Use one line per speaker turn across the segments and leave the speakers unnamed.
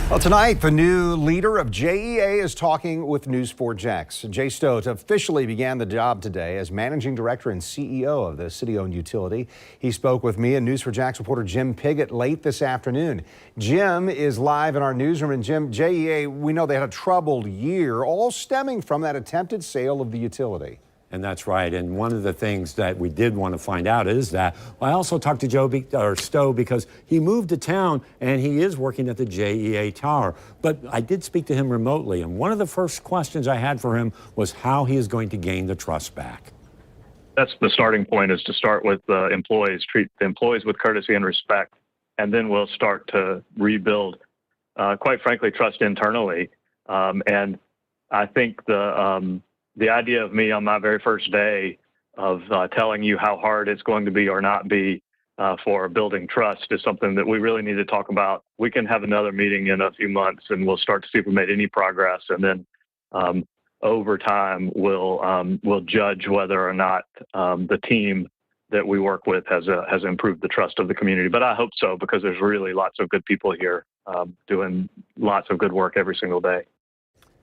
Well, tonight, the new leader of JEA is talking with News4JAX. Jay Stowe officially began the job today as managing director and CEO of the city-owned utility. He spoke with me and News4JAX reporter Jim Piggott late this afternoon. Jim is live in our newsroom. And Jim, JEA, we know they had a troubled year, all stemming from that attempted sale of the utility.
And that's right. And one of the things that we did want to find out is that I also talked to Stowe because he moved to town and he is working at the JEA tower. But I did speak to him remotely. And one of the first questions I had for him was how he is going to gain the trust back.
That's the starting point, is to start with the employees, treat the employees with courtesy and respect, and then we'll start to rebuild, quite frankly, trust internally. And I think the idea of me on my very first day of telling you how hard it's going to be or not be for building trust is something that we really need to talk about. We can have another meeting in a few months and we'll start to see if we made any progress. And then over time, we'll judge whether or not the team that we work with has improved the trust of the community. But I hope so, because there's really lots of good people here doing lots of good work every single day.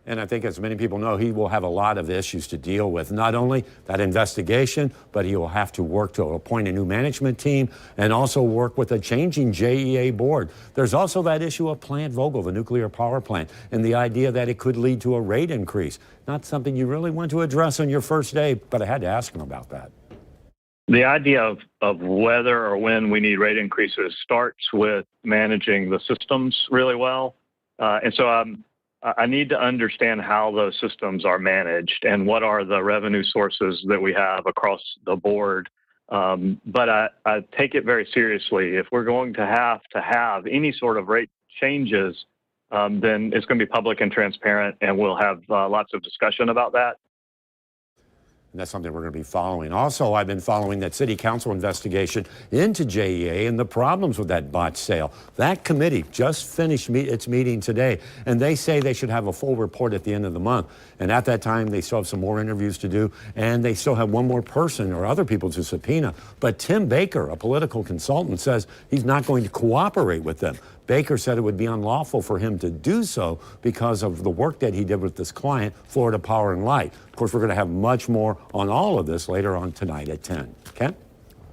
And I think, as many people know, he will have a lot of issues to deal with. Not only that investigation, but he will have to work to appoint a new management team and also work with a changing JEA board. There's also that issue of Plant Vogtle, the nuclear power plant, and the idea that it could lead to a rate increase. Not something you really want to address on your first day, but I had to ask him about that.
The idea of whether or when we need rate increases starts with managing the systems really well. And so I need to understand how those systems are managed and what are the revenue sources that we have across the board. But I take it very seriously. If we're going to have any sort of rate changes, then it's going to be public and transparent, and we'll have lots of discussion about that.
And that's something we're going to be following. Also, I've been following that city council investigation into JEA and the problems with that botched sale. That committee just finished its meeting today, and they say they should have a full report at the end of the month. And at that time, they still have some more interviews to do, and they still have one more person or other people to subpoena. But Tim Baker, a political consultant, says he's not going to cooperate with them. Baker said it would be unlawful for him to do so because of the work that he did with this client, Florida Power and Light. Of course, we're going to have much more on all of this later on tonight at 10. Ken?